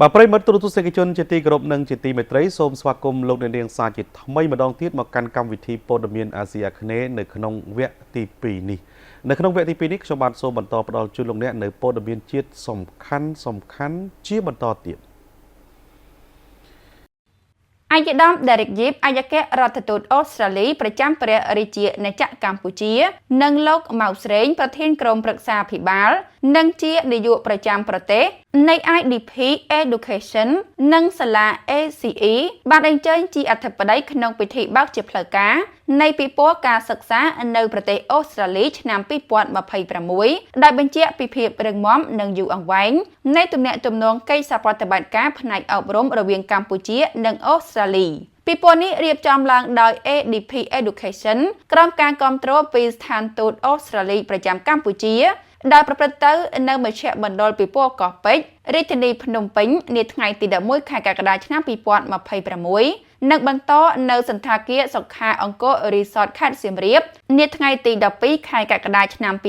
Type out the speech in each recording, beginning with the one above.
bà prey mất tu tu sẽ cái chân chỉ ti group nâng chỉ ti mệt đấy xôm xoa cùng lục nền điên xa chỉ mấy mà đong tiết mà căn cam vị thi Podemian Asia khné nơi khăn ông vẽ ti pì nì nơi khăn ông vẽ ti pì nì cho bạn xôm bản to bắt đầu chui lục nè nơi Podemian chiết sòng khăn chia bản to tiệm អាយដាម Derek Yip អាយកៈរដ្ឋទូតអូស្ត្រាលីប្រចាំព្រះរាជាណាចក្រកម្ពុជានិងលោក ម៉ៅ ស្រេង ប្រធានក្រុមប្រឹក្សាភិបាលនិងជានាយកប្រចាំប្រទេសនៃ IDP Education និងសាលា ACE បានអញ្ជើញជាអធិបតីក្នុងពិធីបើកជាផ្លូវការនៃពិព័រណ៍ការសិក្សានៅប្រទេសអូស្ត្រាលីឆ្នាំ 2026 ដែលបញ្ជាក់ពីភាពរឹងមាំនិងយូរអង្វែងនៃទំនាក់ទំនងកិច្ចសហប្រតិបត្តិការផ្នែកអប់រំរវាងកម្ពុជានិងអូស្ត្រាលី ពិព័រណ៍នេះរៀបចំឡើងដោយ ADP Education ក្រុមការគាំទ្រពីស្ថានទូតអូស្ត្រាលីប្រចាំកម្ពុជាដែលប្រព្រឹត្តទៅនៅមជ្ឈមណ្ឌលពិព័រណ៍កោះពេជ្ររាជធានីភ្នំពេញនាថ្ងៃទី 11 ខែកក្កដាឆ្នាំ 2026 និងបន្តនៅសន្តាគារសុខាអង្គរ Resort ខេត្តសៀមរាបនាថ្ងៃទី 12 ខែកក្កដាឆ្នាំ 2026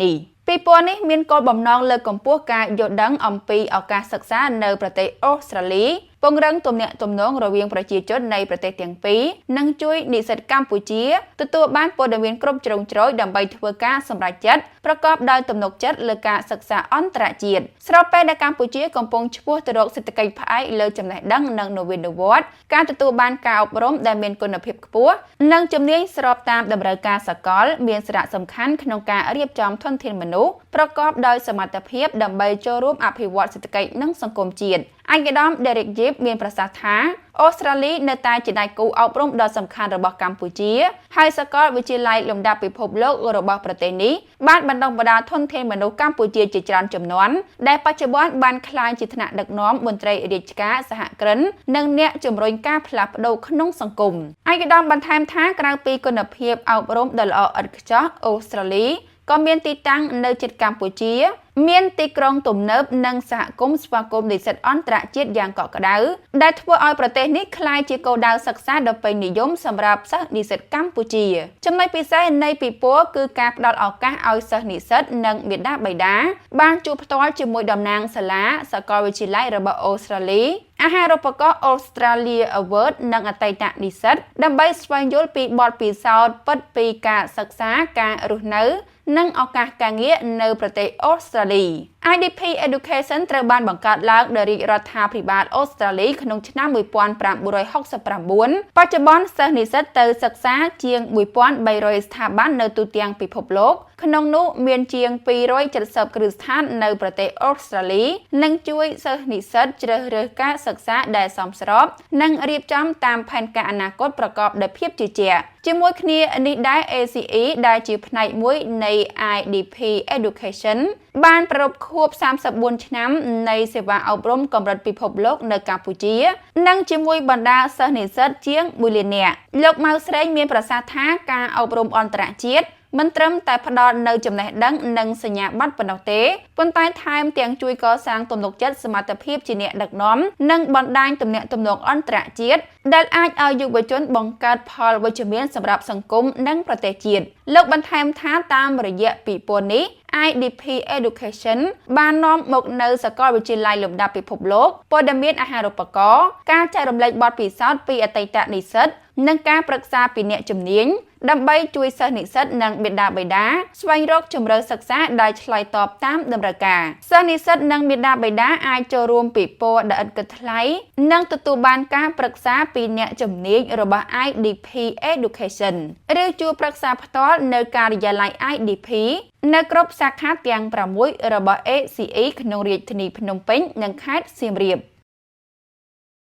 នេះ ពិព័រណ៍នេះមានគោលបំណងលើកកម្ពស់ការយល់ដឹងអំពីឱកាសសិក្សានៅប្រទេសអូស្ត្រាលី ពង្រឹងទំនាក់ទំនងរវាងប្រជាជននៃប្រទេសទាំងពីរនិងជួយនិស្សិតកម្ពុជាទទួលបានព័ត៌មានគ្រប់ជ្រុងជ្រោយដើម្បីធ្វើការសម្រេចចិត្តប្រកបដោយទំនុកចិត្តលើការសិក្សាអន្តរជាតិស្របពេលដែលកម្ពុជាកំពុងឆ្ពោះទៅរកសេដ្ឋកិច្ចផ្អែកលើចំណេះដឹងនិងនវានុវត្តន៍ការទទួលបានការអប់រំដែលមានគុណភាពខ្ពស់និងជំនាញស្របតាមតម្រូវការសកលមានសារៈសំខាន់ក្នុងការរៀបចំធនធានមនុស្សប្រកបដោយសមត្ថភាពដើម្បីចូលរួមអភិវឌ្ឍសេដ្ឋកិច្ចនិងសង្គមជាតិ អាយដាម Derek Yip មានប្រសាសន៍ថាអូស្ត្រាលីនៅតែជាដៃគូអប់រំដ៏សំខាន់របស់កម្ពុជាហើយសាកលវិទ្យាល័យលំដាប់ពិភពលោករបស់ប្រទេសនេះបានបណ្ដុះបណ្ដាលធនធានមនុស្សកម្ពុជាជាច្រើនជំនាន់ដែលបច្ចុប្បន្នបានក្លាយជាថ្នាក់ដឹកនាំមន្ត្រីរាជការសហគ្រិននិងអ្នកជំរុញការផ្លាស់ប្ដូរក្នុងសង្គម អាយដាមបន្ថែមថាក្រៅពីគុណភាពអប់រំដ៏ល្អឥតខ្ចោះអូស្ត្រាលីក៏មានទីតាំងនៅជិតកម្ពុជា មានទីក្រុងទំនើបនិងសហគមន៍ស្វាគមន៍និស្សិតអន្តរជាតិយ៉ាងកក់ក្ដៅដែលធ្វើឲ្យប្រទេសនេះក្លាយជាគោលដៅសិក្សាដ៏ពេញនិយមសម្រាប់សិស្សនិស្សិតកម្ពុជាចំណុចពិសេសនៃពិព័រណ៍គឺការផ្ដល់ឱកាសឲ្យសិស្សនិស្សិតនិងមាតាបិតាបានជួបផ្ទាល់ជាមួយតំណាងសាលាសាកលវិទ្យាល័យរបស់អូស្ត្រាលី អាហារូបករណ៍ Australia Award និងអតីតនិស្សិតដើម្បីស្វែងយល់ពីបទពិសោធន៍ពិតពីការសិក្សាការរស់នៅនិងឱកាសការងារនៅប្រទេសអូស្ត្រាលី IDP Education ត្រូវបានបង្កើតឡើងដោយរាជរដ្ឋាភិបាលអូស្ត្រាលីក្នុងឆ្នាំ 1969 បច្ចុប្បន្នសិស្សនិស្សិតទៅសិក្សាជាង 1,300 ស្ថាប័ននៅទូទាំងពិភពលោកក្នុងនោះមានជាង 270 គ្រឹះស្ថាននៅប្រទេសអូស្ត្រាលីនិងជួយសិស្សនិស្សិតជ្រើសរើសការសិក្សាដែលសមស្របនិងរៀបចំតាមផែនការអនាគតប្រកបដោយភាពជឿជាក់ ជាមួយគ្នានេះដែរ ACE ដែលជាផ្នែកមួយនៃ IDP Education បានប្រារព្ធខួប 34 ឆ្នាំនៃសេវាអប់រំកម្រិតពិភពលោកនៅកម្ពុជានិងជាមួយបណ្ដាសិស្សនិស្សិតជាង 1 លាននាក់ លោក ម៉ៅ ស្រេង មានប្រសាសន៍ថាការអប់រំអន្តរជាតិមិនត្រឹមតែផ្ដល់នូវចំណេះដឹងនិងសញ្ញាបត្រប៉ុណ្ណោះទេប៉ុន្តែថែមទាំងជួយកសាងទំនុកចិត្តសមត្ថភាពជាអ្នកដឹកនាំនិងបណ្ដាញទំនាក់ទំនងអន្តរជាតិដែលអាចឲ្យយុវជនបង្កើតផលវិជ្ជមានសម្រាប់សង្គមនិងប្រទេសជាតិលោកបន្ថែមថាតាមរយៈពិព័រណ៍នេះ IDP Education បាននាំមកនៅសាកលវិទ្យាល័យលំដាប់ពិភពលោកព័ត៌មានអាហារូបករណ៍ការចែករំលែកបទពិសោធន៍ពីអតីតនិស្សិតនិងការប្រឹក្សាពីអ្នកជំនាញដើម្បីជួយសិស្សនិស្សិតនិងមាតាបិតាស្វែងរកជម្រើសសិក្សាដែលឆ្លើយតបតាមតម្រូវការសិស្សនិស្សិតនិងមាតាបិតាអាចចូលរួមពិព័រណ៍ដែលឥតគិតថ្លៃនិងទទួលបានការប្រឹក្សាពីអ្នកជំនាញរបស់ IDP Education ឬជួបប្រឹក្សាផ្ទាល់នៅការិយាល័យ IDP នៅគ្រប់សាខាទាំង 6 របស់ ACE ក្នុងរាជធានីភ្នំពេញនិងខេត្តសៀមរាប